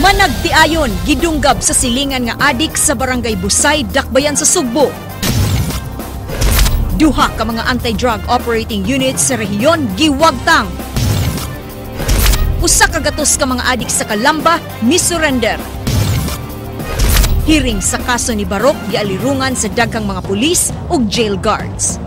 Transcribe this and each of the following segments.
Nga nagtiayon, gidunggab sa silingan nga adik sa barangay Busay, Dakbayan sa Sugbo. Duha ka mga anti-drug operating units sa rehiyon giwagtang. Usa ka gatos ka mga adik sa Calamba misurrender. Hearing sa kaso ni Barok gialirungan sa daghang mga pulis ug jail guards.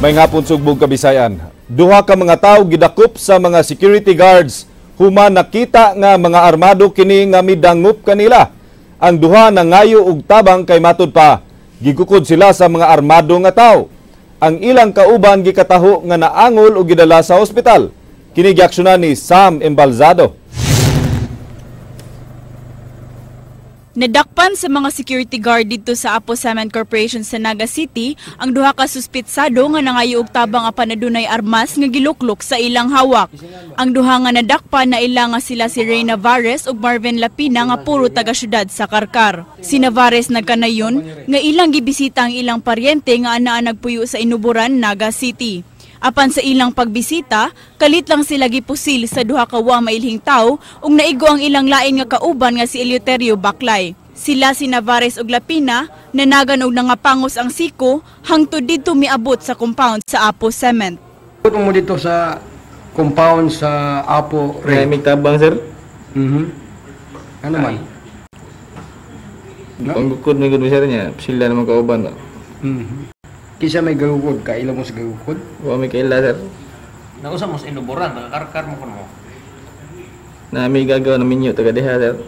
May ngapon Sugbog, Kabisayan. Duha ka mga tawo gidakop sa mga security guards human nakita nga mga armado kini nga midangup kanila. Ang duha nangayo og tabang kay matud pa gigukod sila sa mga armado nga tawo. Ang ilang kauban gikataho nga naangol o gidala sa ospital. Kini giaksyonan ni Sam Embalzado. Nadakpan sa mga security guard dito sa Apo Cement Corporation sa Naga City ang duha ka suspitsado nga nangayo og tabang apan adunay armas nga giluklok sa ilang hawak. Ang duha nga nadakpan na ilang nga sila si Ray Navarez ug Marvin Lapina nga puro taga-syudad sa Karkar. Si Navarez nagkanayon nga ilang gibisita ang ilang paryente nga anaa nagpuyo sa Inuburan, Naga City. Apan sa ilang pagbisita, kalit lang sila gipusil sa duha ka wa mailhing tawo ug naigo ang ilang lain nga kauban nga si Eleuterio Baclay. Sila si Navarez ug Lapina nanagan og nangapangos ang siko hangtod didto miabot sa compound sa Apo Cement. Mo dito sa compound sa Apo Ray. May tabang, sir? Ano man? Panggukod may gud sir niya, sila naman kauban. Kisa may gagukod, kaila mo sa gagukod? Wa may kaila, sir. Nausa mo sa Inuburan, nakakarkar mo kuno mo. Na may gagawa na minyo taga diha, sir.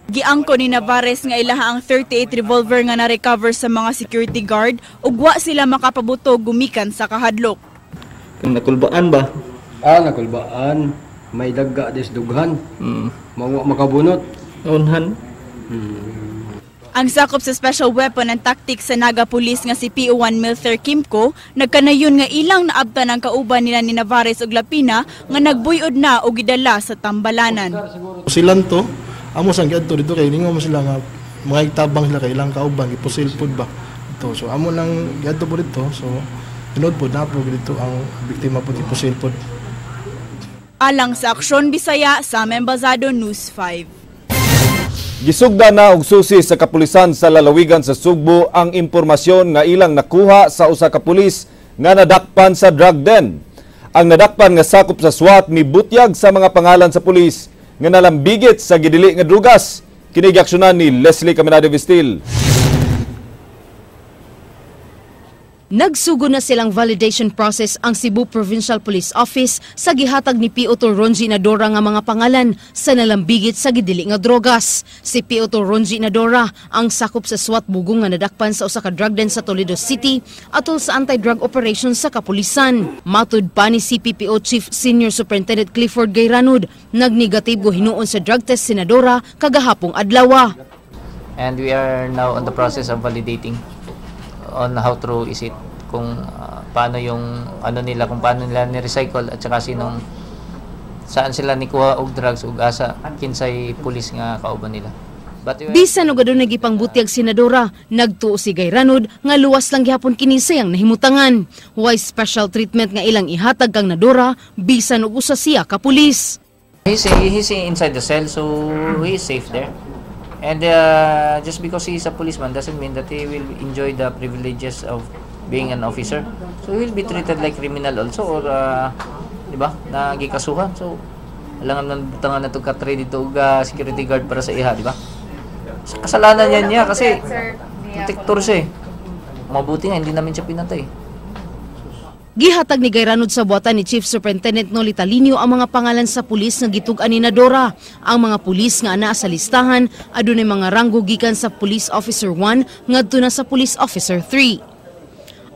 Giangko ni Navarez nga ilaha ang 38 revolver nga na-recover sa mga security guard ug wa sila makapabutog gumikan sa kahadlok. Kung nakulbaan ba? Nakulbaan. May dagga des dughan. Makabunot. Unhan. Ang sakop sa Special Weapon and Tactics sa Naga Police nga si PO1 Milther Kimco nagkanayon nga ilang naabtan ang kauban nila ni Navarez ug Lapina nga nagbuyod na o gidala sa tambalanan. Silan to, amo sang giadto dito kay ningo mo sila nga mga tabang sila kay ilang kauban gipusil pud ba. Ito so amo lang giadto po dito. So tunod pud na po dito ang biktima pud gipusil pud. Alang sa Aksyon Bisaya, Sam Embalzado, News 5. Gisugda na og susi sa kapulisan sa lalawigan sa Sugbo ang impormasyon nga ilang nakuha sa usa ka pulis nga nadakpan sa drug den. Ang nadakpan nga sakop sa SWAT mibutyag sa mga pangalan sa pulis nga nalambigit sa gidili nga drugas. Kini giaksyonan ni Leslie Caminado Vistil. Nagsugo na silang validation process ang Cebu Provincial Police Office sa gihatag ni P.O. Ronji Nadora nga mga pangalan sa nalambigit sa gidili nga drogas. Si P.O. Ronji Nadora ang sakop sa SWAT bugong nga nadakpan sa usa ka drug den sa Toledo City atol sa anti-drug operations sa kapulisan. Matud pa ni CPPO Chief Senior Superintendent Clifford Gayranud, nagnegatibgo hinuon sa drug test si Nadora kagahapong adlaw. And we are now on the process of validating on how true is it, kung paano yung ano nila, kung paano nila ni-recycle at saka saan sila nikuha og drugs ug asa kinsay pulis nga kauban nila. Bisan og adunay gipangbutyag si Nadora, nagtuo si Gayranud nga luwas lang gihapon kini sayang nahimutangan. Why special treatment nga ilang ihatag kang Nadora bisan og usa siya ka pulis. He's inside the cell, so he is safe there. And just because he is a policeman doesn't mean that he will enjoy the privileges of being an officer. So he will be treated like criminal also, or di ba, na gikasuhan. So alangan man butangan na to ka-trade dito og security guard para sa iha, di ba? Kasalanan niya kasi protector siya. Mabuti nga hindi namin siya pinatay. Gihatag ni Gayranud sa buhatan ni Chief Superintendent Nolita Linio ang mga pangalan sa pulis nga gitug-an ni Nadora. Ang mga pulis nga anaa sa listahan adunay mga ranggo gikan sa Police Officer 1 ngadto na sa Police Officer 3.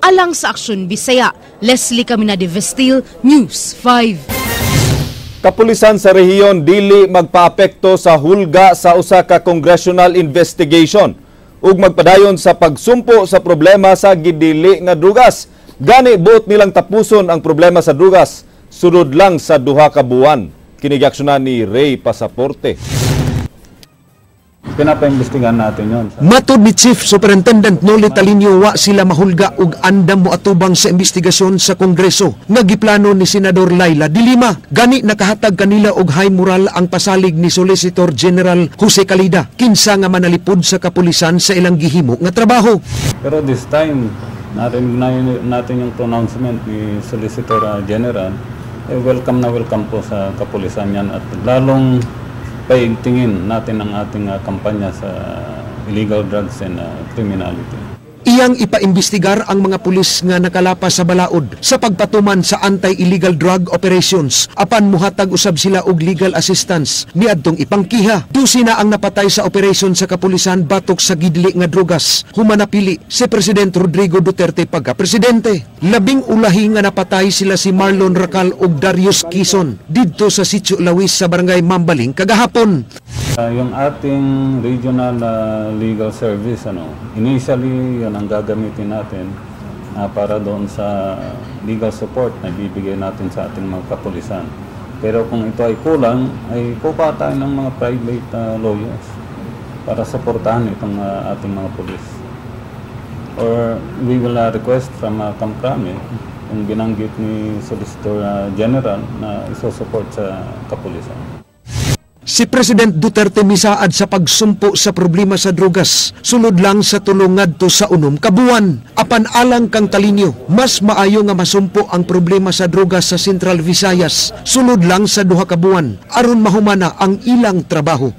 Alang sa Aksyon Bisaya, Leslie Caminado Vistil, News 5. Kapulisan sa rehiyon dili magpaapekto sa hulga sa usa ka congressional investigation ug magpadayon sa pagsumpo sa problema sa gidili nga drugas. Gani buot nilang tapuson ang problema sa drugas sunod lang sa duha ka buwan. Kini giaksyonan ni Ray Pasaporte. pinapaimbestigahan natin yon. Matod ni Chief Superintendent Noli Talinio, wa sila mahulga og andam mo atubang sa investigasyon sa Kongreso nga giplano ni Senador Laila de Lima. Gani nakahatag kanila og high moral ang pasalig ni Solicitor General Jose Calida kinsa nga manalipod sa kapulisan sa ilang gihimo nga trabaho. Pero this time, narinig natin yung pronouncement ni Solicitor General, welcome na welcome po sa kapulisan yan at lalong paigtingin natin ang ating kampanya sa illegal drugs and criminality. Iyang ipaimbestigar ang mga pulis nga nakalapas sa balaod sa pagpatuman sa anti-illegal drug operations apan muhatag usab sila og legal assistance niadtong ipangkiha. Dusina ang napatay sa operasyon sa kapulisan batok sa gidli nga drogas. Humanapili si President Rodrigo Duterte pagka-presidente. Labing ulahi nga napatay sila si Marlon Racal ug Darius Quizon didto sa Sitio Lawis sa barangay Mambaling kagahapon. Yung ating regional legal service, initially yan ang gagamitin natin para doon sa legal support na bibigay natin sa ating mga kapulisan. Pero kung ito ay kulang, ay kukuha tayo ng mga private lawyers para suportahan itong ating mga pulis. Or we will request from Kamkrame kung binanggit ni Solicitor General na isusupport sa kapulisan. Si President Duterte misaad sa pagsumpo sa problema sa drogas, sulod lang sa tulong ngadto sa 6 ka buwan. Apan alang kang Talinio, mas maayo nga masumpo ang problema sa drogas sa Central Visayas, sulod lang sa 2 ka buwan, aron mahumana ang ilang trabaho.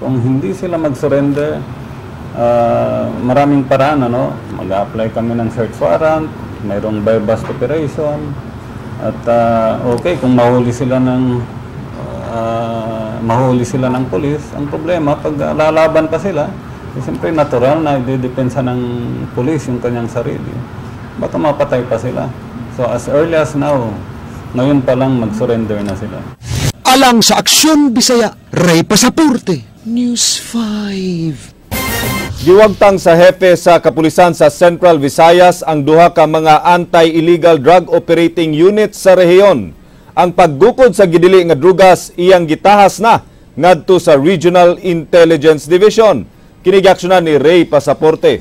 Kung hindi sila mag-surrender, maraming paraan, mag-apply kami ng search warrant, mayroong buy-bust operation, at okay, kung mahuli sila ng polis, ang problema, pag lalaban pa sila, siyempre natural na idedepensa ng polis yung kanyang sarili. Baka mapatay pa sila. So as early as now, ngayon pa lang mag-surrender na sila. Alang sa Aksyon Bisaya, Ray Pasaporte, News 5. Giwagtang sa hepe sa kapulisan sa Central Visayas ang 2 ka mga anti-illegal drug operating units sa rehiyon. Ang paggukod sa gidili nga drugas iyang gitahas na ngadto sa Regional Intelligence Division. Kinigaksyonan ni Ray Pasaporte.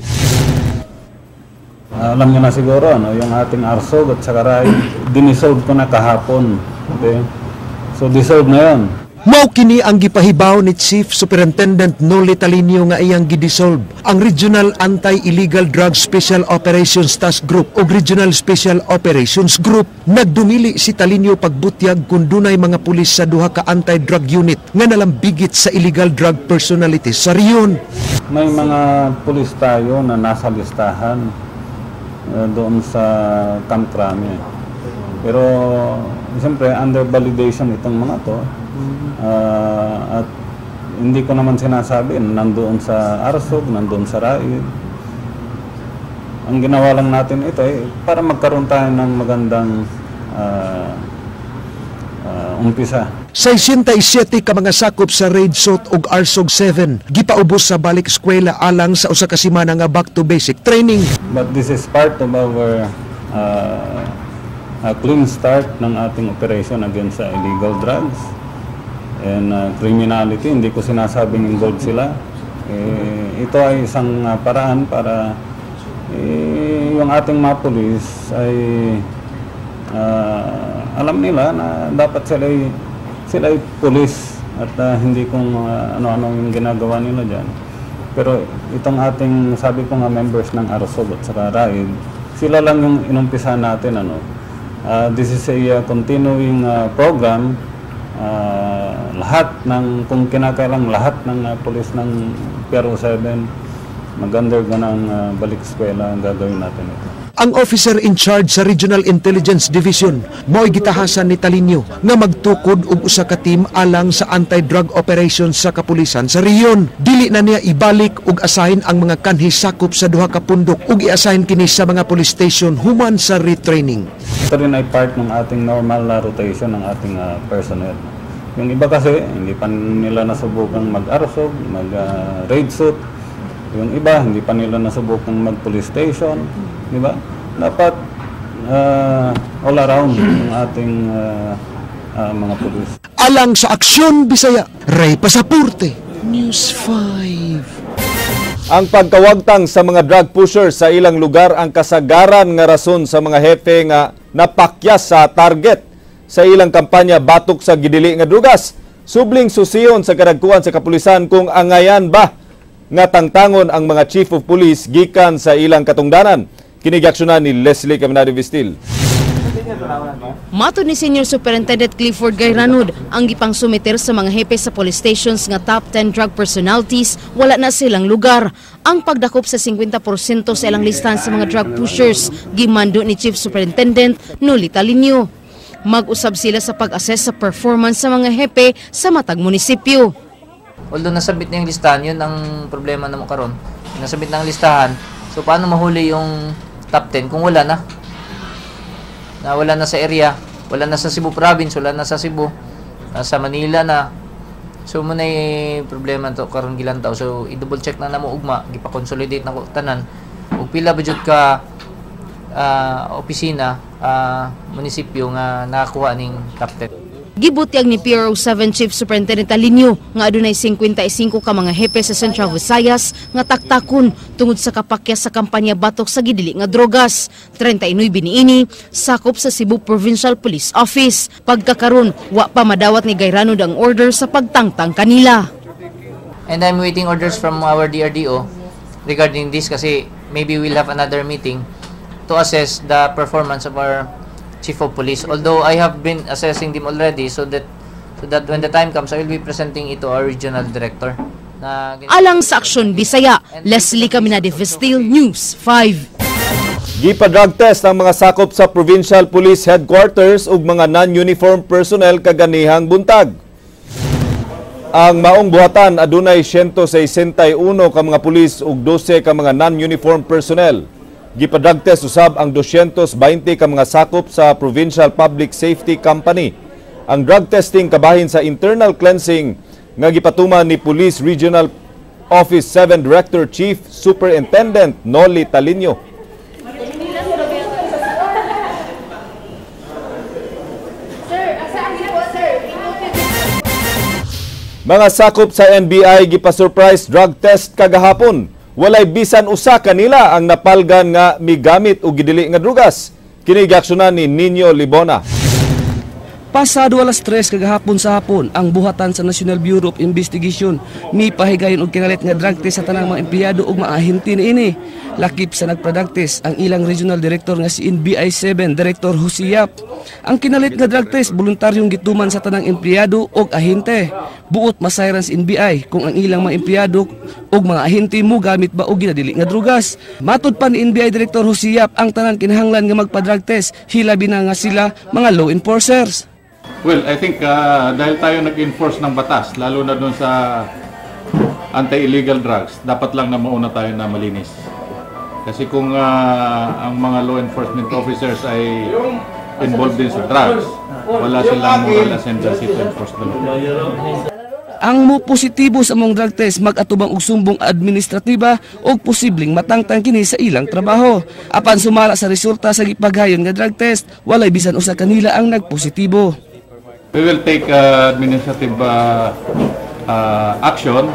Alam niyo na siguro, yung ating ARSOG at saka RAI, dinisolve ko na kahapon. Okay? So dissolve na yun. Mao kini ang gipahibaw ni Chief Superintendent Noli Talinio nga iyang gidissolve ang Regional Anti-Illegal Drug Special Operations Task Group o Regional Special Operations Group. Nagdumili si Talinio pagbutyag kung dunay mga pulis sa 2 ka anti-drug unit nga nalambigit sa illegal drug personalities sa riyon. May mga pulis tayo na nasa listahan doon sa Kamkrame. Pero siyempre under validation itong mga to. At hindi ko naman sinasabi nandoon sa ARSOG, nandoon sa RAI. Ang ginawa lang natin ito para magkaroon tayo ng magandang umpisa. 67 ka mga sakop sa Raid SOT ug ARSOG 7 gipaubos sa balik eskwela alang sa usa ka semana nga back to basic training. But this is part of our clean start ng ating operation against illegal drugs and criminality. Hindi ko sinasabing involved sila. Ito ay isang paraan para yung ating mga pulis ay alam nila na dapat sila ay pulis at hindi kung ano-ano yung ginagawa nila dyan. Pero itong ating, sabi ko nga, members ng ARSOG at saka RAID, sila lang yung inumpisa natin. This is a continuing program. Lahat ng, kung kinakailang lahat ng pulis ng PRO7 mag-undergo ng balik eskwela ang gagawin natin ito. Ang officer in charge sa Regional Intelligence Division mo'y gitahasan ni Talinio nga magtukod og usa ka team alang sa anti-drug operations sa kapulisan sa riyon. Dili na niya ibalik og assign ang mga kanhi sakop sa 2 ka pundok ug i-assign kini sa mga police station human sa retraining. Ito rin ay part ng ating normal rotation ng ating personnel. Yung iba kasi hindi pa nila nasubukang mag-ARSOG, mag-raid suit. Yung iba hindi pa nila nasubukang mag-police station. Diba? Dapat all around ang ating mga pulis. Alang sa Aksyon Bisaya, Ray Pasaporte, News 5. Ang pagkawagtang sa mga drug pushers sa ilang lugar ang kasagaran nga rason sa mga hepe nga napakyas sa target sa ilang kampanya batok sa gidili nga drugas. Subling susiyon sa kadagkuan sa kapulisan kung angayan ba nga tangtangon ang mga chief of police gikan sa ilang katungdanan. Kinigaksyonan ni Leslie Caminado Vistil. Matod ni Senior Superintendent Clifford Gayranud, ang gipang sumiter sa mga hepe sa police stations nga top 10 drug personalities, wala na silang lugar. Ang pagdakop sa 50% sa ilang listahan sa mga drug pushers, gimando ni Chief Superintendent Noli Talinio. Mag-usab sila sa pag-assess sa performance sa mga hepe sa matag munisipyo. Although nasabit na yung listahan, yun ang problema na mo karon. Nasabit na ang listahan, so paano mahuli yung top 10 kung wala na? Wala na sa area, wala na sa Cebu province, wala na sa Cebu, sa Manila na. So muna yung problema to karon gilantaw. So i-double check na namo ugma, gipa-consolidate na ko tanan. Ug pila ba jud ka opisina, munisipyo nga nakakuha ning top 10. Gibutyag ni PRO7 Chief Superintendent Talinio nga adunay 55 ka mga hepe sa Central Visayas nga taktakon tungod sa kapakyas sa kampanya batok sa gidili nga drogas. 39 biniini sakop sa Cebu Provincial Police Office. Pagkakaron, wa pa madawat ni Gayranud ang order sa pagtangtang kanila. And I'm waiting orders from our DRDO regarding this kasi maybe we'll have another meeting to assess the performance of our Chief of Police. Although I have been assessing them already so that when the time comes, I will be presenting it to our Regional Director. Alang sa Aksyon Bisaya, Leslie Caminado Vistil, News 5. Gipa-drug test ang mga sakop sa Provincial Police Headquarters ug mga non-uniform personnel kaganihang buntag. Ang maong buhatan adunay 161 ka mga pulis ug 12 ka mga non-uniform personnel. Gipa-drug test usab ang 220 ka mga sakop sa Provincial Public Safety Company. Ang drug testing kabahin sa internal cleansing nga gipatuman ni Police Regional Office 7 Director Chief Superintendent Noli Talinio. Mga sakop sa NBI gipa-surprise drug test kagahapon. Walay bisan usa kanila ang napalgan nga migamit og gidili nga drugas. Kini giaksyonan ni Nino Libona. Pasado alas 3 kagahapon sa hapon, ang buhatan sa National Bureau of Investigation ni pahigayon og kinalit nga drug test sa tanang mga empleyado ug mga ahente niini. Lakip sa nagpa-drug test ang ilang regional director nga si NBI 7 Director Husiyap. Ang kinalit nga drug test voluntaryong gituman sa tanang empleyado ug ahente. Buot masayran sa NBI kung ang ilang mga empleyado ug mga ahente mo gamit ba og ginadili nga drugas. Matud pa ni NBI Director Husiyap ang tanan kinahanglan nga magpa-drug test, hilabi na nga sila mga law enforcers. Well, I think dahil tayo nag-enforce ng batas, lalo na doon sa anti-illegal drugs, dapat lang na mauna tayo na malinis. Kasi kung ang mga law enforcement officers ay involved din sa drugs, wala silang moral ascendancy to enforce the law. Ang mo positibo sa mong drug test mag-atubang og sumbong administratiba o posibleng matangtang kini sa ilang trabaho. Apan sumala sa resulta sa gipagayon nga drug test, walay bisan usa kanila ang nagpositibo. We will take administrative action.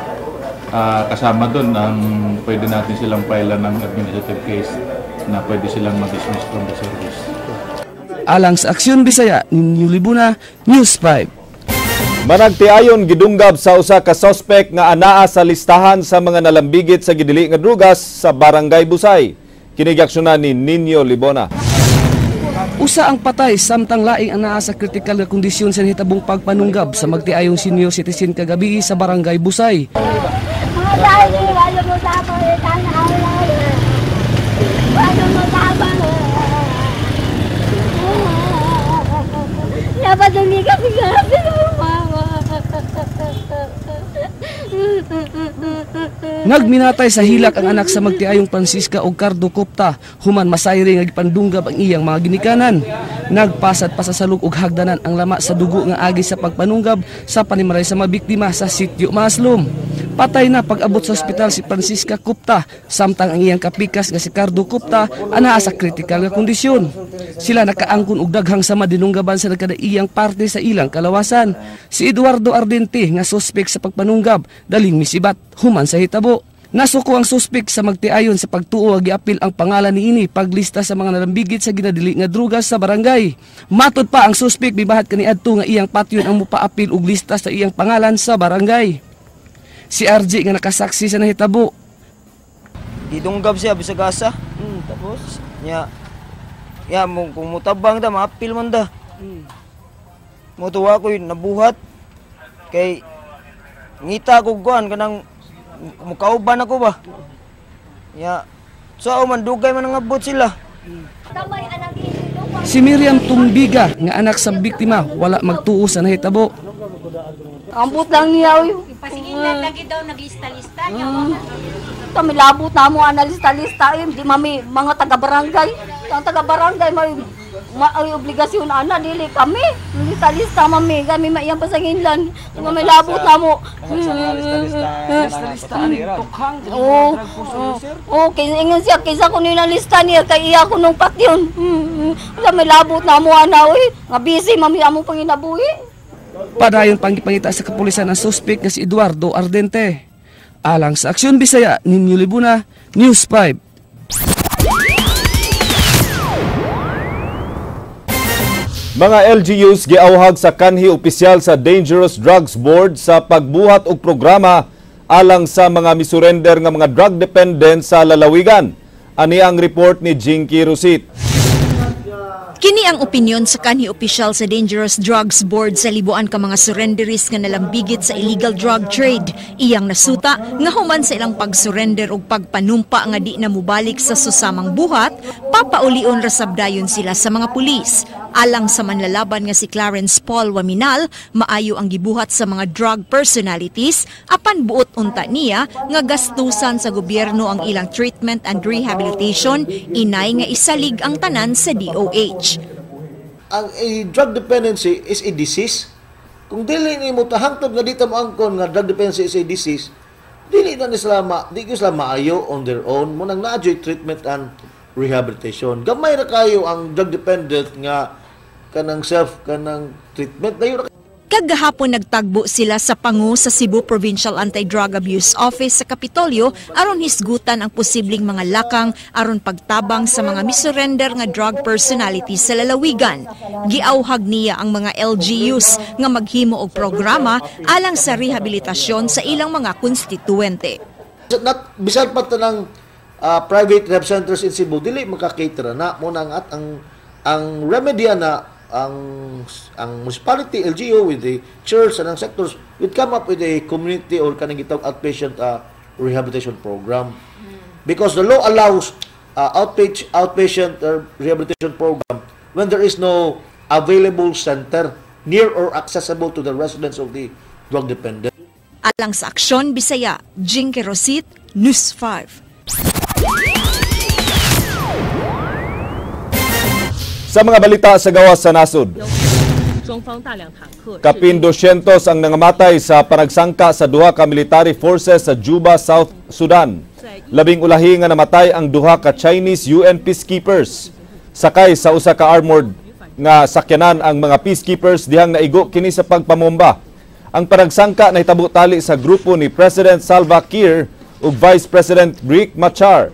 Kasama doon ang pwede natin silang pailan ng administrative case na pwede silang mag-dismiss from the service. Alang sa Aksyon Bisaya, Nino Libona, News 5. Managtiayon gidunggab sa usa ka suspect nga anaa sa listahan sa mga nalambigit sa gidili nga drugas sa Barangay Busay. Kini giaksyonan ni Nino Libona. Usa ang patay samtang laing anaa sa kritikal nga kondisyon sa hitabong pagpanunggab sa magtiayong senior citizen kagabi sa Barangay Busay. Nagminatay sa hilak ang anak sa magtiayong Francisca og Cardo Copta, human masayri nga gipandunggab ang iyang mga ginikanan. Nagpasad pa sa salug og hagdanan ang lama sa dugo nga agi sa pagpanunggab sa panimaray sa mga biktima sa Sitio Maslom. Patay na pag-abot sa ospital si Francisca Cupta, samtang ang iyang kapikas nga si Cardo Cupta anaa sa critical nga kondisyon. Sila nakaangkon og daghang sama dinunggaban sa nagkadaiyang parte sa ilang kalawasan. Si Eduardo Ardente nga suspek sa pagpanunggab daling misibat human sa hitabo. Nasuko ang suspek sa magtiayon sa pagtuo ag giapil ang pangalan niini paglista sa mga nalambigit sa ginadili nga drugas sa barangay. Matod pa ang suspek mibahat kaniadto nga iyang patyon ang mupaapil og lista sa iyang pangalan sa barangay. Si RJ nga nakasaksi sa nahitabo. Didunggab siya bisag asa. Tapos nya kung mutabang da maapil man da. Mutuwa ko nabuhat kay ngita ko kuan kanang mukauban ako ba? So man dugay man nangabot sila. Si Miriam Tumbiga nga anak sa biktima wala magtuo sa nahitabo. Ambot lang niya oy. Pasingilan lagi daw naglista-lista niya. Kami labot na mo analista-lista di mami mga taga-barangay. Ang taga-barangay may obligasyon ana dili kami. Lista-lista mami kami maiyang pasingilan. Kami labot na mo. Lista-lista ani tukhang. Ingon siya kaysa ko nilalista niya kay iya ko nung patyon. Kami labot na mo ana oy. Nga busy mami amo panginabuhi. Padayon panggipangita sa kapulisan ang suspek nga si Eduardo Ardente. Alang sa Aksyon Bisaya, Ninyo Libuna, News 5. Mga LGUs giawhag sa kanhi opisyal sa Dangerous Drugs Board sa pagbuhat og programa alang sa mga misurrender nga mga drug dependent sa lalawigan. Ani ang report ni Jinky Rosit. Kini ang opinyon sa kanhi opisyal sa Dangerous Drugs Board sa libuan ka mga surrenderies nga nalambigit sa illegal drug trade. Iyang nasuta nga human sa ilang pag-surrender ug pagpanumpa nga di na mubalik sa susamang buhat, papaulion rasabdayon sila sa mga pulis. Alang sa manlalaban nga si Clarence Paul Waminal, maayo ang gibuhat sa mga drug personalities apan buot unta niya nga gastusan sa gobyerno ang ilang treatment and rehabilitation, inay nga isalig ang tanan sa DOH. Ang drug dependency is a disease. Kung dili ni mo tahangtod nga dito moangkon nga drug dependency is a disease, dili na di ko sila maayo on their own mo nang na-adjust treatment and rehabilitation. Gamay na kayo ang drug dependent nga kanang treatment dayon. Kagahapon nagtagbo sila sa pangu sa Cebu Provincial Anti-Drug Abuse Office sa Kapitolyo aron hisgutan ang posibleng mga lakang aron pagtabang sa mga misurrender nga drug personalities sa lalawigan. Giawhag niya ang mga LGUs nga maghimo og programa alang sa rehabilitasyon sa ilang mga konstituente. Bisan pa tanang private rehab centers in Cebu dili makakater na mo nang at ang remedy na ang municipality, LGU with the church and ang sectors would come up with a community or kanang gitawag outpatient rehabilitation program. Because the law allows outpatient rehabilitation program when there is no available center near or accessible to the residents of the drug dependent. Alang sa Aksyon Bisaya, Jinky Rosit, News 5. Sa mga balita sa gawas sa nasod, kapin 200 ang nangamatay sa panagsangka sa duha ka military forces sa Juba, South Sudan. Labing ulahi nga namatay ang duha ka Chinese UN peacekeepers. Sakay sa usa ka armored nga sakyanan ang mga peacekeepers dihang naigo kini sa pagpamomba. Ang panagsangka nahitabo tali sa grupo ni President Salva Kiir ug Vice President Riek Machar.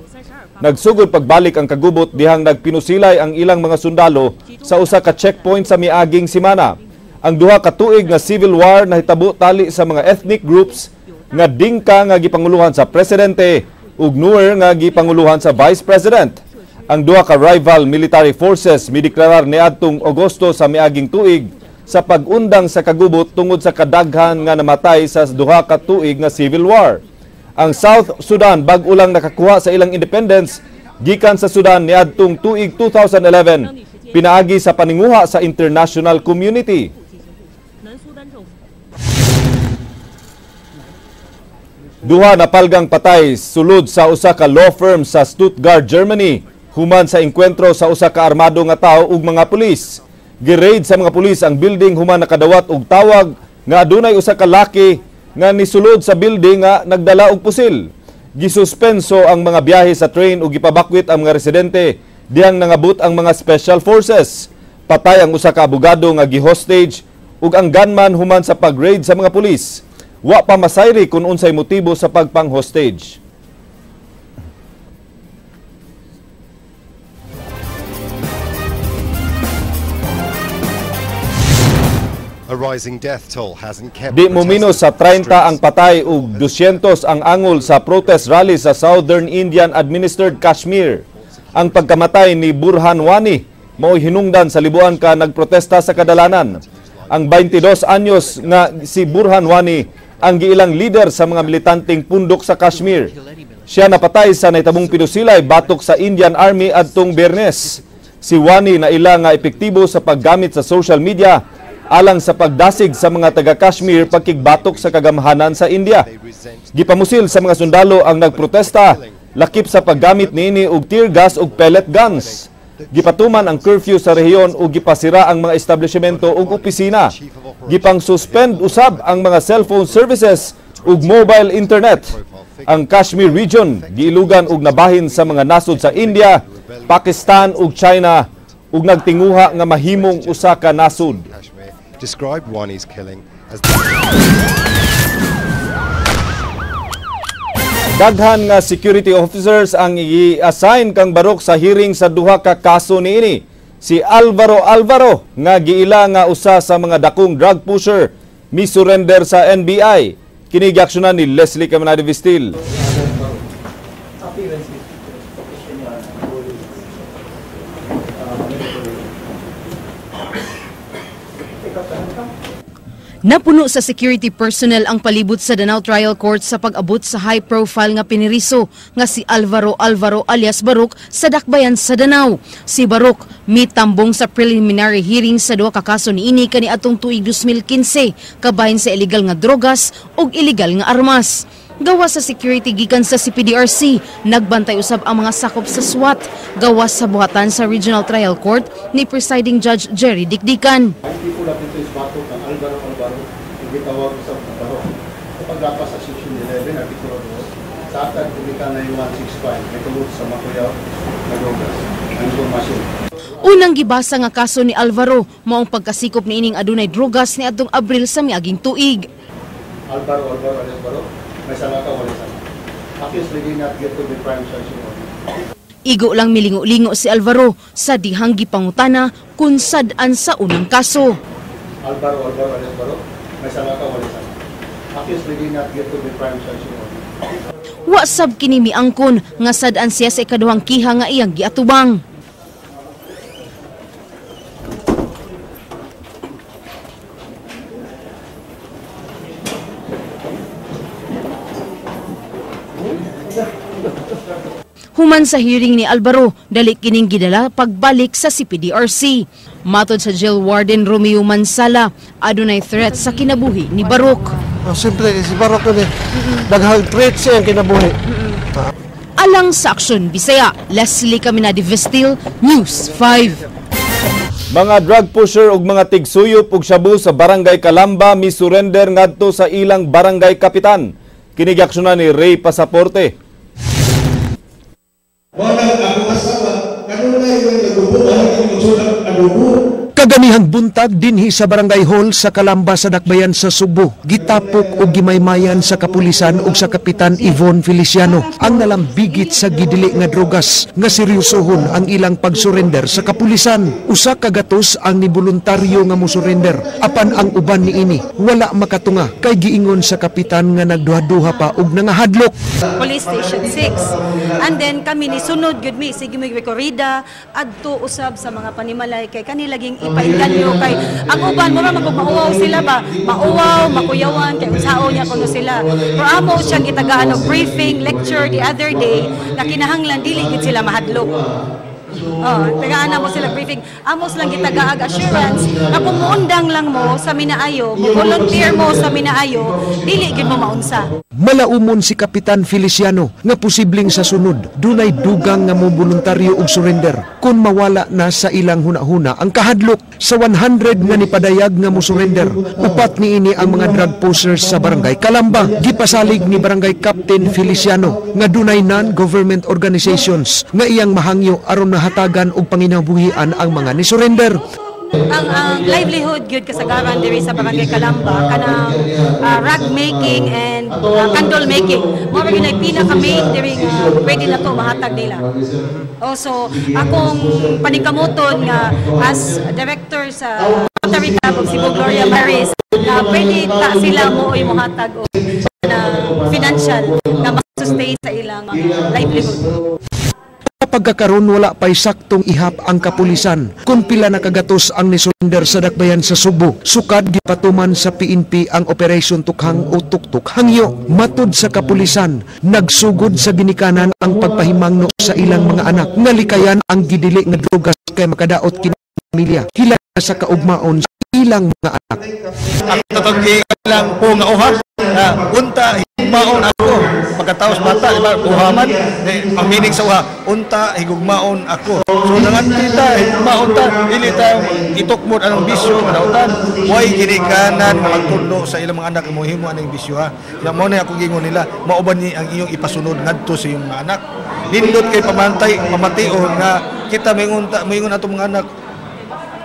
Nagsugod pagbalik ang kagubot dihang nagpinusilay ang ilang mga sundalo sa usa ka checkpoint sa miaging simana. Ang duha ka tuig nga civil war nahitabo tali sa mga ethnic groups nga Dinka nga gipanguluhan sa presidente ug Nuer nga gipanguluhan sa vice president. Ang duha ka rival military forces mideklarar niadtong Agosto sa miaging tuig sa pag-undang sa kagubot tungod sa kadaghan nga namatay sa duha ka tuig nga civil war. Ang South Sudan bag-o lang nakakuha sa ilang independence gikan sa Sudan niadtong tuig 2011 pinaagi sa paninguha sa international community. Duha na palgang patay sulod sa usa ka law firm sa Stuttgart, Germany human sa engkwentro sa usa ka armado nga tawo ug mga pulis. Gi-raid sa mga pulis ang building human nakadawat og tawag nga adunay usa ka laki nga nisulod sa building nga nagdala og pusil. Gisuspenso ang mga biyahe sa train ug gipabakwit ang mga residente diyang nangabot ang mga special forces. Patay ang usa ka abogado nga gi-hostage ug ang gunman human sa pag-raid sa mga pulis. Wa pa masayri kung unsay motibo sa pagpang-hostage. Di muminos sa 30 ang patay ug 200 ang angol sa protest rally sa Southern Indian Administered Kashmir. Ang pagkamatay ni Burhan Wani mao'y hinungdan sa libuan ka nagprotesta sa kadalanan. Ang 22 anyos nga si Burhan Wani ang giilang leader sa mga militanteng pundok sa Kashmir. Siya napatay sa naitabong pinusilay batok sa Indian Army adtong Biyernes. Si Wani na ila nga epektibo sa paggamit sa social media alang sa pagdasig sa mga taga-Kashmir pagkigbatok sa kagamhanan sa India. Gipamusil sa mga sundalo ang nagprotesta, lakip sa paggamit niini og tear gas ug pellet guns. Gipatuman ang curfew sa rehiyon ug gipasira ang mga establishmento ug opisina. Gipang-suspend usab ang mga cellphone services ug mobile internet. Ang Kashmir region giilugan og nabahin sa mga nasod sa India, Pakistan ug China ug nagtinguha nga mahimong usa ka nasod. Described Wani's killing as Daghan nga security officers ang i-assign kang barok sa hearing sa duha ka kaso niini. Si Alvaro nga giila nga usa sa mga dakong drug pusher mi-surrender sa NBI. Kini giaksyonan ni Leslie Caminado Vistil. Napuno sa security personnel ang palibot sa Danao Trial Court sa pag-abot sa high-profile nga piniriso nga si Alvaro alias Barok sa dakbayan sa Danao. Si Barok mitambong sa preliminary hearing sa duha ka kaso niini kaniadtong tuig 2015 kabahin sa illegal nga drogas ug illegal nga armas. Gawas sa security gikan sa CPDRC, nagbantay usab ang mga sakop sa SWAT. Gawas sa buhatan sa Regional Trial Court ni Presiding Judge Jerry Dikdikan. Gitawag sa baro. Kapag dapat sa Section 11, Artikulo 2, sa atag kumika na yung 165, may tungkol sa makuyaw na drogas, ang informasyon. Unang gibasa nga kaso ni Alvaro, maong pagkasikop ni ining adunay drogas ni adtong Abril sa miaging tuig. Alvaro, may sanga ka, wala sanga. Obviously, did not get to the prime sanction. Igo lang milingo-lingo si Alvaro sa dihang gipangutana kung sad-an sa unang kaso. Alvaro, may sanga ka, wala sanga. Obviously, did not get to the prime sanction. Wa sab kini miangkon nga sad-an siya sa ikaduhang kiha nga iyang giatubang. Human sa hearing ni Alvaro, dali kining gidala pagbalik sa CPDRC. Matod sa jail warden Romeo Mansala, adunay threat sa kinabuhi ni Barok. Simple, si Barok na daghang threat siya ang kinabuhi. Alang sa Aksyon Bisaya, Leslie Caminado Vistil, News 5. Mga drug pusher ug mga tigsuyop ug shabu sa Barangay Calamba mi-surrender ngadto sa ilang barangay kapitan. Kini giaksyonan ni Ray Pasaporte. Kaganihang buntag dinhi sa Barangay Hall sa Calamba sa Dakbayan sa Subo, gitapok og gimaymayan sa kapulisan ug sa Kapitan Yvonne Feliciano ang nalambigit sa gidili nga drogas nga seryosohon ang ilang pagsurrender sa kapulisan. Usa ka gatos ang niboluntaryo nga mosurrender, apan ang uban niini wala makatunga kay giingon sa kapitan nga nagduha-duha pa og nangahadlok. Police Station 6. And then kami ni sunod gud mi sige mig korida adto usab sa mga panimalay kay kanilaging ipainganyo kay ang uban mura magmauwaw sila ba mauwaw makuyawan kay unsao niya kuno sila pero amo siya gitagaan og briefing lecture the other day na kinahanglan dili gid sila mahadlok Tagaan mo sila briefing. Amo silang gitagaag assurance na kung muundang lang mo sa Minaayo, volunteer mo sa Minaayo, dili gid mo maunsa. Malaumon si Kapitan Feliciano nga posibleng sa sunod dunay dugang nga mo voluntaryo og surrender kung mawala na sa ilang hunahuna ang kahadlok sa 100 nga nipadayag nga mo surrender. Upat niini ang mga drug posers sa Barangay Calamba. Gipasalig ni Barangay Captain Feliciano nga dunay non-government organizations nga iyang mahangyo aron nahatagan og panginabuhian ang mga ni surrender. Ang livelihood gyud kasagaran diri sa Barangay Calamba kanang rag making and candle making mo ra gyud pinaka main diri nga pwede na to mahatag nila. Also akong paningkamuton nga as director sa Rotary Club of Cebu Gloria Maris na pwede ta sila mo imuhatag og na financial nga ma-sustain sa ilang livelihood. Pagkakaroon wala pa'y saktong ihap ang kapulisan kung pila nakagatos ang nisurrender sa dakbayan sa Subo. Sukad gipatuman sa PNP ang Operation Tukhang o Tuktuk Hangyo. Matud sa kapulisan, nagsugod sa ginikanan ang pagpahimangno sa ilang mga anak. Nalikayan ang gidili nga drogas kay makadaot kini pamilya. Hila sa kaugmaon sa ilang mga anak. Ang tatanggihan lang po nga uhas na unta higugmaon ako pagkataos bata uhaman ang meaning sa uha unta higugmaon ako so nangan kita higugmaon ta dili ta itukmod anong bisyo kadautan way ginikanan magtundo sa ilang mga anak mo himo aning bisyo ha mo na ako gingon nila mauban ni ang iyong ipasunod ngadto sa iyong mga anak nindot kay pamation nga kita mingon ato mga anak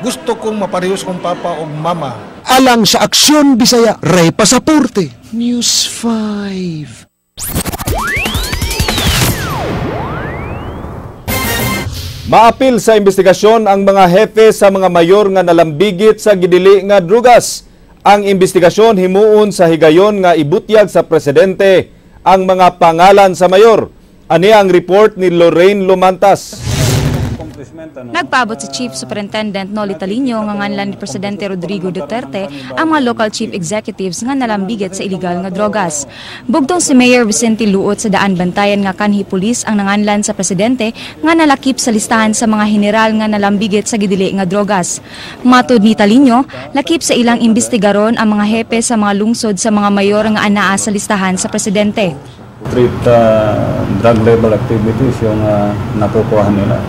gusto kong maparehos kong papa o mama. Alang sa Aksyon Bisaya, Ray Pasaporte, News 5. Maapil sa investigasyon ang mga hepe sa mga mayor nga nalambigit sa gidili nga drugas. Ang investigasyon himuon sa higayon nga ibutyag sa presidente ang mga pangalan sa mayor. Ani ang report ni Lorraine Lumantas. Nagpaabot si Chief Superintendent Noli Talino nga nganlan ni Presidente Rodrigo Duterte ang mga local chief executives nga nalambigit sa illegal nga drogas. Bugtong si Mayor Vicente Luot sa daan bantayan nga kanhi pulis ang nanganlan sa presidente nga nalakip sa listahan sa mga general nga nalambigit sa gidili nga drogas. Matud ni Talino, lakip sa ilang imbestigaron ang mga hepe sa mga lungsod sa mga mayor nga anaa sa listahan sa presidente. Treat drug level activities yung nakukuha nila.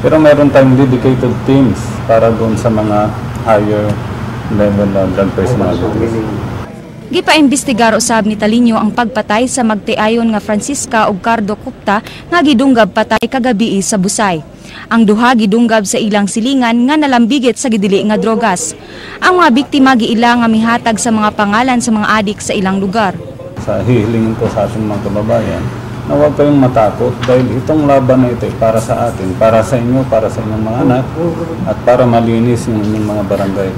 Pero meron tayong dedicated teams para doon sa mga higher level drug personalities. Gipa-imbestigar usab ni Talino ang pagpatay sa magtiayon nga Francisca ug Cardo Cupta nga gidunggab patay kagabi sa Busay. Ang duha gidunggab sa ilang silingan nga nalambigit sa gidili nga drogas. Ang mga biktima giila nga mihatag sa mga pangalan sa mga adik sa ilang lugar. Sa hihilingin ko sa ating mga kababayan, na huwag kayong matakot dahil itong laban na ito para sa atin, para sa inyo, para sa inyong mga anak, at para malinis yung inyong mga barangay.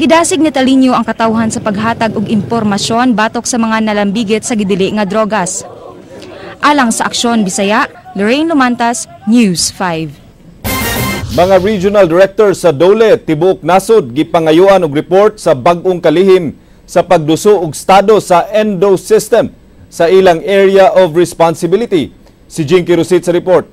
Gidasig ni Talino ang katawhan sa paghatag og impormasyon batok sa mga nalambigit sa gidili nga drogas. Alang sa Aksyon Bisaya, Lorraine Lumantas, News 5. Mga regional directors sa Dole, tibuok nasod, gipangayuan og report sa bag-ong kalihim sa pagduso og estado sa endo system sa ilang area of responsibility. Si Jinky Rusit sa report.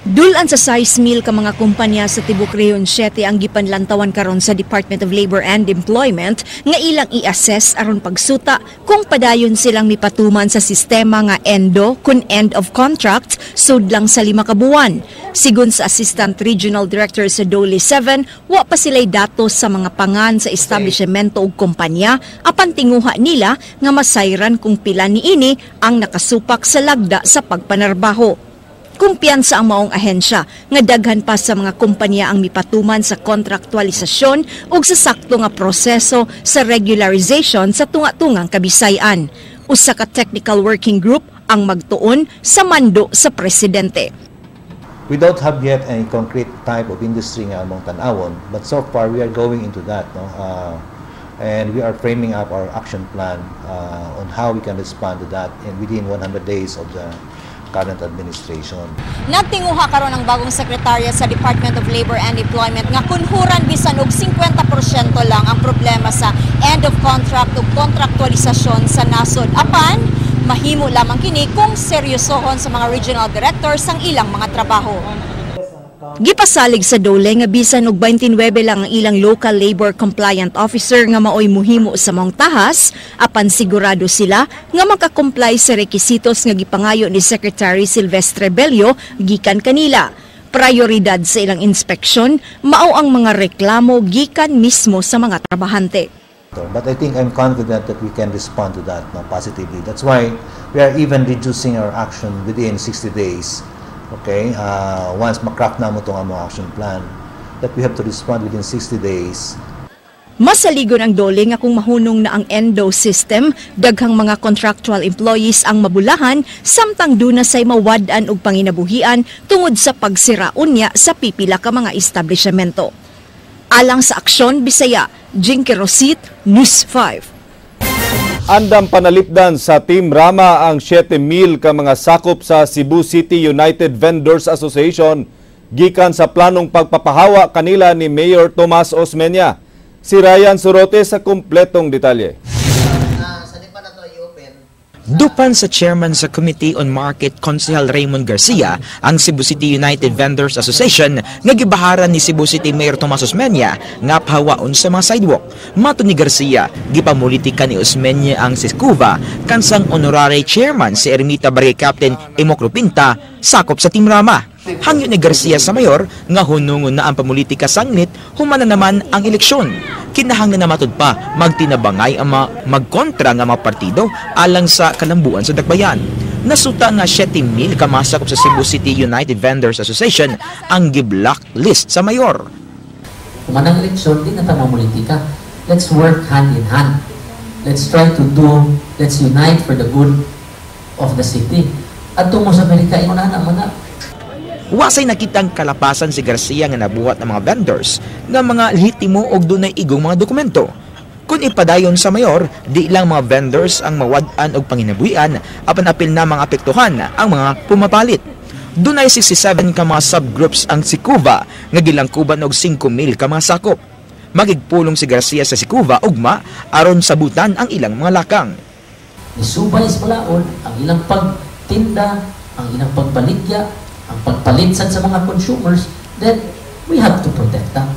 Dulan sa 6,000 ka mga kumpanya sa Tibok Rehiyon 7 ang gipanlantawan karon sa Department of Labor and Employment nga ilang i-assess aron pagsuta kung padayon silang mipatuman sa sistema nga ENDO kun end of contract sudlang sa 5 ka buwan. Sigon sa Assistant Regional Director sa Dole 7, wa pa sila'y datos sa mga pangan sa establishmento ug kumpanya apan tinguha nila nga masayran kung pila niini ang nakasupak sa lagda sa pagpanarbaho. Kumpiyansa ang maong ahensya nga daghan pa sa mga kumpanya ang mipatuman sa kontraktualisasyon ug sa sakto nga proseso sa regularization sa tunga-tungang kabisayan. Usa ka technical working group ang magtuon sa mando sa presidente. We don't have yet any concrete type of industry nga among tan-awon, but so far we are going into that, no? And we are framing up our action plan on how we can respond to that within 100 days of the current administration. Nagtinguha karon ang bagong sekretarya sa Department of Labor and Employment nga kunhuran bisan og 50% lang ang problema sa end of contract ug kontraktualisasyon sa nasod. Apan Mahimo lamang kini kung seryosohon sa mga regional directors ang ilang mga trabaho. Gipasalig sa DOLE nga bisan og 29 lang ang ilang local labor compliant officer nga maoy muhimo sa maong tahas, apan sigurado sila nga makakomply sa rekisitos nga gipangayo ni Secretary Silvestre Bello gikan kanila. Prioridad sa ilang inspeksyon mao ang mga reklamo gikan mismo sa mga trabahante. But I think I'm confident that we can respond to that positively. That's why we are even reducing our action within 60 days. Okay, once makraft na mo itong among action plan, that we have to respond within 60 days. Masaligon ang DOLE nga kung mahunong na ang endo system, daghang mga contractual employees ang mabulahan, samtang duna say mawad-an og panginabuhian tungod sa pagsira unya sa pipila ka mga establishmento. Alang sa Aksyon, Bisaya, Jinky Rosit, News 5. Andam panalipdan sa Team Rama ang 7,000 ka mga sakop sa Cebu City United Vendors Association gikan sa planong pagpapahawa kanila ni Mayor Tomas Osmeña. Si Ryan Sorote sa kumpletong detalye. Dupan sa chairman sa Committee on Market, Konsehal Raymond Garcia, ang Cebu City United Vendors Association nga gibaharan ni Cebu City Mayor Tomas Osmeña nga pahawaon sa mga sidewalk. Mato ni Garcia, gipamulitika ni Osmeña ang Siscuva kansang honorary chairman si Ermita Barangay Captain Imok Rupinta sakop sa Team Rama. Hangyo ni Garcia sa mayor nga hunungon na ang pamulitika sangnit humana naman ang eleksyon. Kinahanglan na matud pa magtinabangay ang magkontra nga mga partido alang sa kalambuan sa dakbayan. Nasuta nga 7,000 ka masakop sa Cebu City United Vendors Association ang gi-blacklist sa mayor. Kumanang eleksyon din na tamamulitika. Let's work hand in hand. Let's unite for the good of the city. At tungo sa Amerika, inunahan naman na. Wasay nakitang kalapasan si Garcia nga nabuhat ng mga vendors nga mga lehitimo og dunay igong mga dokumento. Kung ipadayon sa mayor, di lang mga vendors ang mawad-an og panginabuhian apan apil na mga apektuhan ang mga pumapalit. Dunay 67 ka mga subgroups ang Siscuva nga gilangkuban og 5,000 ka mga sakop. Magigpulong si Garcia sa Siscuva ugma aron sabutan ang ilang mga lakang. Isubay sa palaon ang ilang pagtinda, ang ilang pagbaligya, ang pagpalitsan sa mga consumers, that we have to protect them.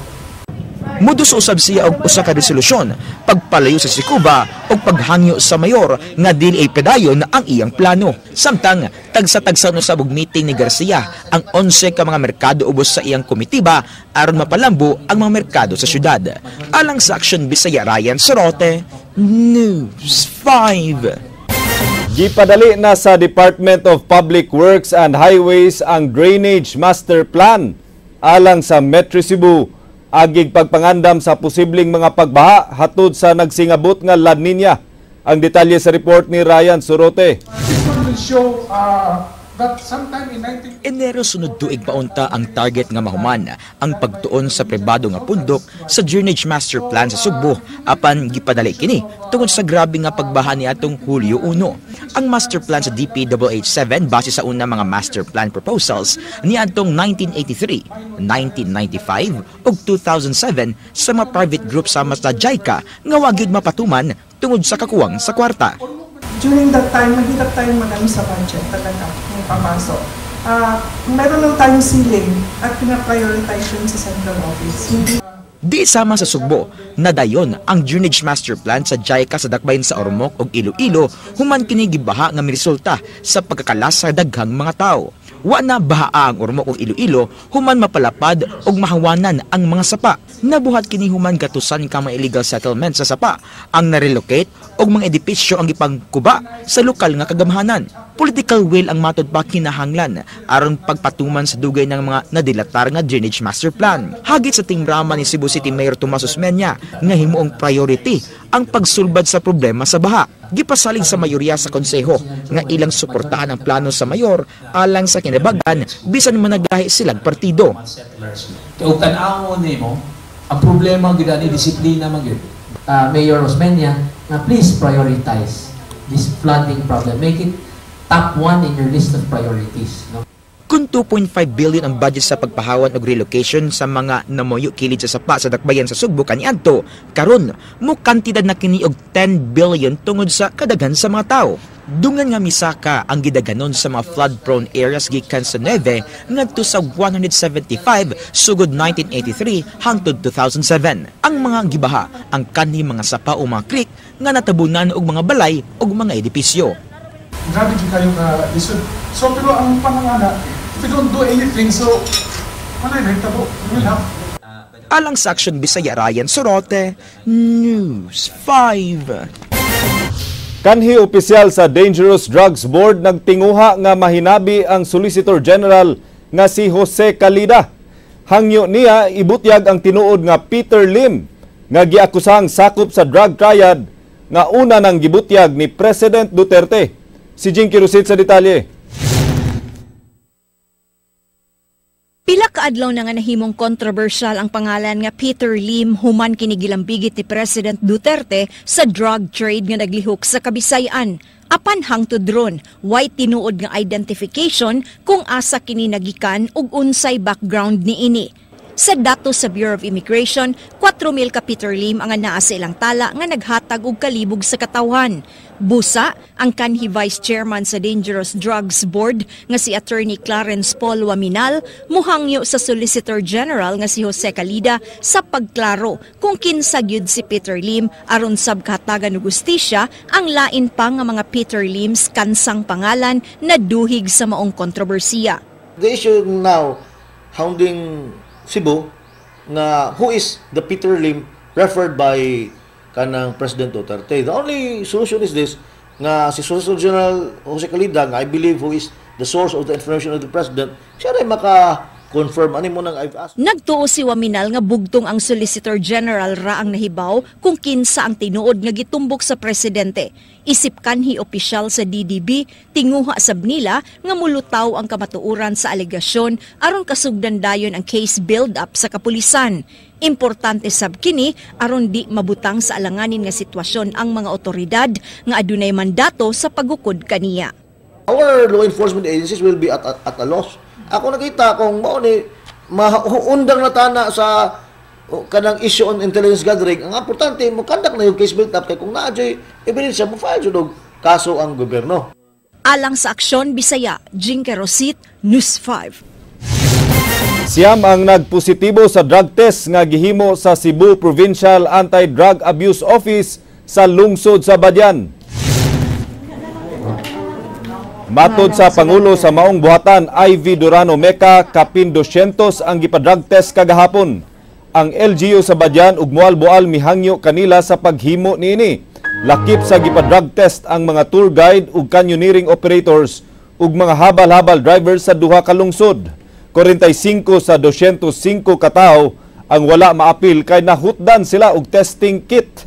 Mudus usab siya og usa ka resolusyon, pagpalayo sa Siscuva og paghangyo sa mayor nga dili ay pedayon ang iyang plano. Samtang tagsa-tagsa no sa meeting ni Garcia ang 11 ka mga merkado ubos sa iyang komitiba aron mapalambo ang mga merkado sa syudad. Alang sa Aksyon Bisaya, Ryan Sorote, News 5. Gipadali na sa Department of Public Works and Highways ang Drainage Master Plan alang sa Metro Cebu agig pagpangandam sa posibleng mga pagbaha hatod sa nagsingabot nga La Nina. Ang detalye sa report ni Ryan Sorote. Enero sunod tuig paunta ang target nga mahuman ang pagtuon sa pribado nga pundok sa Drainage Master Plan sa Subo apan gipadali kini tungod sa grabe nga pagbaha niadtong Hulyo 1. Ang master plan sa DPWH-7 base sa una mga master plan proposals niadtong 1983, 1995 ug 2007 sa mga private group sama sa JICA nga wa gyud mapatuman tungod sa kakuwang sa kwarta. During that time, mahirap tayong manami sa budget talaga yung papasok. Meron ng time ceiling at pina-prioritize yun sa central office. Di sama sa Sugbo, nadayon ang Drainage Master Plan sa JICA sa dakbayan sa Ormoc ug Iloilo human kini gibaha nga miresulta sa pagkakalas sa daghang mga tawo. Wa na bahaa ang Ormoc ug Iloilo human mapalapad og mahawanan ang mga sapa. Nabuhat kini human gatusan ka mga illegal settlements sa sapa ang narelocate og mga edipisyo ang gipangkuba sa lokal nga kagamhanan. Political will ang matod pa kinahanglan aron pagpatuman sa dugay ng mga nadilatar nga Drainage Master Plan. Hagit sa Team Rama ni Cebu City Mayor Tomas Osmeña nga himuong priority ang pagsulbad sa problema sa baha. Gipasalig sa mayorya sa konseho nga ilang suportahan ang plano sa mayor alang sa kinabagan bisan man naglahi silang partido. Kung tan-awon nimo, ang problema gyud ani disiplina man gyud. Mayor Osmeña, na please prioritize this flooding problem. Make it top 1 in your list of priorities. No? Kung 2.5 billion ang budget sa pagpahawan og relocation sa mga namoyo kilid sa sapa sa dakbayan sa Sugbo kaniadto, karon mo kantidad na kini og 10 billion tungod sa kadaghan sa mga tao. Dungan nga misaka ang gidaganon sa mga flood-prone areas gikan sa 9 ngadto sa 175 sugod 1983 hangtod 2007. Ang mga gibaha ang kanhi mga sapa o mga creek nga natabunan og mga balay og mga edipisyo. Grabe kayo ka lisod. So pero ang panangana, if you don't do anything, so wala na tabo. We will have. Alang sa Action Bisaya, Ryan Sorote, News 5. Kanhi opisyal sa Dangerous Drugs Board nagtinguha nga mahinabi ang Solicitor General nga si Jose Calida. Hangyo niya ibutyag ang tinuod nga Peter Lim nga giakusang sakop sa drug triad nga una nang gibutyag ni President Duterte. Si Jinky Rusit sa detalye. Pila ka adlaw na nga nahimong kontrobersyal ang pangalan nga Peter Lim human kini gilambigit ni President Duterte sa drug trade nga naglihok sa Kabisayan. Apan hangtod ron, way tinuod nga identification kung asa kini nagikan ug unsay background niini. Sa datos sa Bureau of Immigration, 4,000 ka Peter Lim ang naa sa ilang tala nga naghatag og kalibog sa katawhan. Busa, ang kanhi Vice Chairman sa Dangerous Drugs Board nga si Attorney Clarence Paul Waminal muhangyo sa Solicitor General nga si Jose Calida sa pagklaro kung kinsa gyud si Peter Lim aron sab kahatagan og hustisya ang lain pa nga mga Peter Lims kansang pangalan na duhig sa maong kontrobersiya. The issue now hounding Cebu na who is the Peter Lim referred by kanang President Duterte. The only solution is this nga si Solicitor General Jose Calida nga I believe who is the source of the information of the President, siya rin maka-confirm ani mo nang I've asked. Nagtuo si Waminal nga bugtong ang Solicitor General ra ang nahibaw kung kinsa ang tinuod nga gitumbok sa presidente. Isip kanhi opisyal sa DDB, tinguha sab nila nga mulutaw ang kamatuoran sa alegasyon aron kasugdan dayon ang case build-up sa kapulisan. Importante sab kini aron di mabutang sa alanganin nga sitwasyon ang mga otoridad nga adunay mandato sa pagukod kaniya. Our law enforcement agencies will be at a loss. Ako nakita kung mao ni maundang na tana sa kanang issue on intelligence gathering, ang importante mo conduct na yung case build-up kay kung naadyoy ebidensya mo file jud kaso ang gobyerno. Alang sa Aksyon Bisaya, Jinky Rosit, News 5. Siyam ang nagpositibo sa drug test nga gihimo sa Cebu Provincial Anti-Drug Abuse Office sa lungsod sa Badian. Matod sa Pangulo sa maong buhatan, Ivy Durano Meca, kapin 200 ang gipa-drug test kagahapon. Ang LGU sa Badian ug mual-bual mihangyo kanila sa paghimo niini. Lakip sa gipa-drug test ang mga tour guide ug canyoneering operators ug mga habal-habal drivers sa duha ka lungsod. 45 sa 205 katao ang wala maapil kay nahutdan sila og testing kit.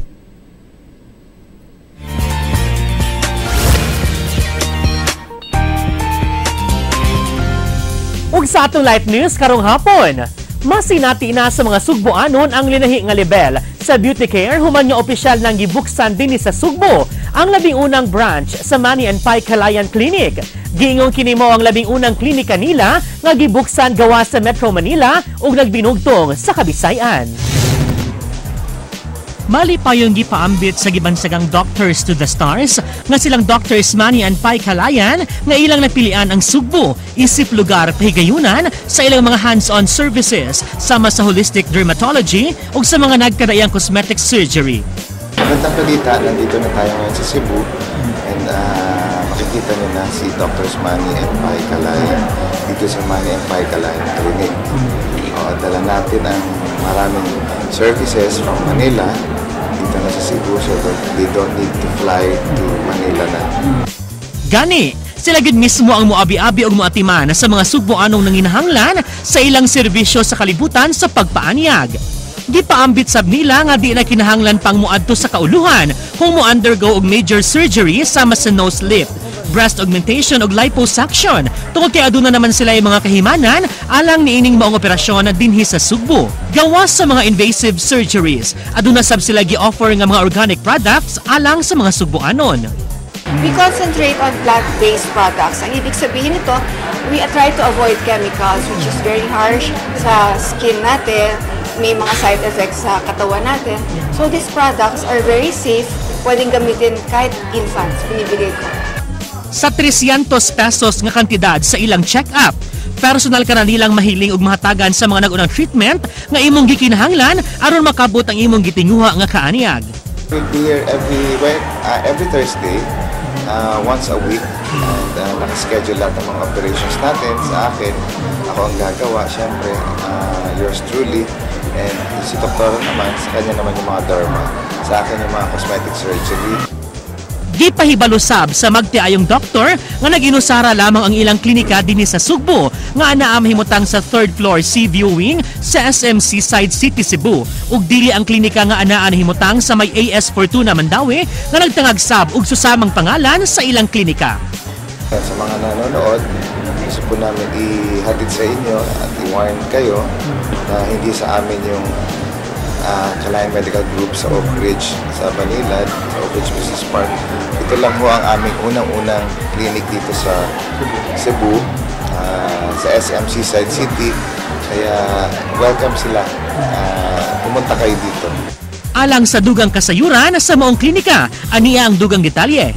Ug sa atong live news karong hapon, masinati na sa mga Sugboanon ang linahi nga level sa beauty care human nga opisyal nang gibuksan dinhi sa Sugbo ang labing unang branch sa Manny and Pai Calayan Clinic. Giingong kini mao ang labing unang klinika nila nga gibuksan gawa sa Metro Manila ug nagbinugtong sa Kabisayan. Mali pa yung gipaambit sa gibansagang Doctors to the Stars nga silang Doctors Manny and Pai Calayan nga ilang napilian ang Sugbo isip lugar pahigayunan sa ilang mga hands-on services sama sa holistic dermatology ug sa mga nagkadaiyang cosmetic surgery. Magandang balita, nandito na tayo ngayon sa Cebu and makikita niyo na si Doctors Manny and Pai Calayan dito sa Manny and Pai Calayan Clinic. Dala natin ang maraming services from Manila dito na sa Cebu so that they don't need to fly to Manila na. Gani, sila gid mismo ang moabi-abi og moatiman sa mga Sugboanong nanginahanglan sa ilang serbisyo sa kalibutan sa pagpaanyag. Gipaambit sab nila nga di na kinahanglan pang moadto sa kauluhan kung mo-undergo og major surgery sama sa nose lift, breast augmentation ug liposuction. Tungod kay aduna naman sila yung mga kahimanan alang niining maong operasyon dinhi sa Sugbo. Gawas sa mga invasive surgeries, aduna sab sila gi-offer nga mga organic products alang sa mga Sugboanon. We concentrate on plant-based products. Ang ibig sabihin nito, we try to avoid chemicals which is very harsh sa skin natin. May mga side effects sa katawan natin. So these products are very safe. Pwedeng gamitin kahit infants. Binibigay ko. Sa 300 pesos nga kantidad sa ilang check-up. Personal ka na nilang mahiling ug mahatagan sa mga nagunang treatment nga imong gikinahanglan aron makabot ang imong gitinguha nga kaanyag. We'll be here every Thursday, once a week. And nakaschedule lahat ng mga operations natin sa akin. Ako ang gagawa, syempre, yours truly. And si Doktora naman, sa kanya naman yung mga derma. Sa akin yung mga cosmetic surgery. Gipahibalusab sa magtiayong doktor nga naginusara lamang ang ilang klinika dinhi sa Sugbo nga anaa mahimutang sa 3rd floor sea viewing sa SMC Side City, Cebu. Ug dili ang klinika nga anaa nahimutang sa may AS Fortuna, Mandawi nga nagtangag sab og susamang pangalan sa ilang klinika. Sa mga nanonood, gusto po namin ihatid sa inyo at i-warn kayo na hindi sa amin yung Calayan Medical Group sa Oak Ridge sa Banilad, sa Oak Ridge Business Park. Ito lang po ang aming unang-unang clinic dito sa Cebu, sa SMC Side City. Kaya welcome sila. Pumunta kayo dito. Alang sa dugang kasayuran sa maong klinika, aniya ang dugang detalye.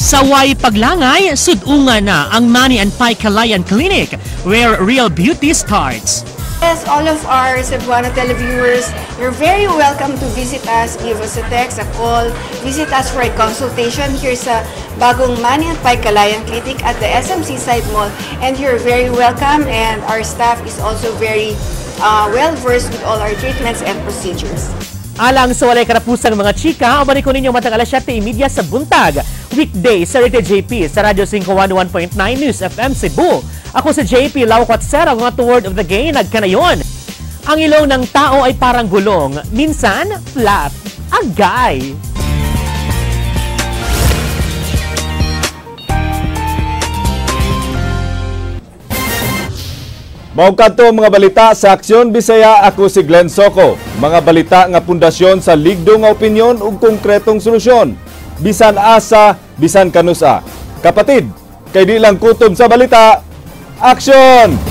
Sa way paglangay, sudungan na ang Manny and Pai Calayan Clinic, where real beauty starts. Yes, all of our Cebuano televiewers, you're very welcome to visit us. Give us a text, a call. Visit us for a consultation here sa bagong Manny and Pai Calayan Clinic at the SMC Side Mall. And you're very welcome, and our staff is also very well-versed with all our treatments and procedures. Alang sa walay karapusang mga chika, abalik ko ninyo matang alas 7:30 sa buntag. Weekday sa Rete JP sa Radio 511.9 News FM Cebu. Ako si JP Lauquat Sera, ang mga word of the game, nagkanayon. Ang ilong ng tao ay parang gulong, minsan flat, agay. Maugkadto ang mga balita sa Aksyon Bisaya, ako si Glenn Soco. Mga balita nga pundasyon sa ligdo nga opinyon ug konkretong solusyon. Bisan asa, bisan kanusa. Kapatid, kay di lang kutob sa balita, aksyon!